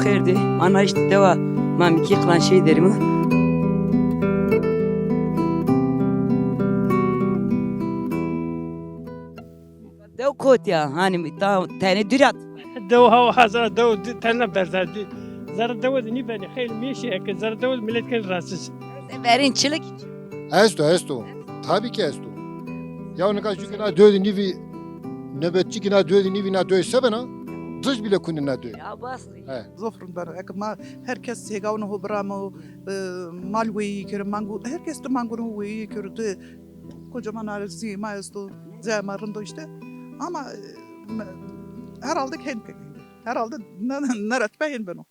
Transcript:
xeyr de. Ana işte deva. Mamiki kılan şey derim ha. Dev kot ya. Hani ta tane dürat. دو هوا حاضر دو تنا برزادي زر دو ني بني خيل ماشي هيك زر دو ملت كان راسس Verin çilik. Esto. Tabii ki esto. Ya ne kadar çünkü na dördü nivi nöbetçi ki na dördü nivi na döy sebena dış bile kuni na döy. Ya bas. زفرن برا اك ما هركس هيغاون هو برامو مالوي كر مانجو herkes de mango هو يكرد kocaman arası maesto zamarında işte ama herhalde kendi herhalde narat beyin ben o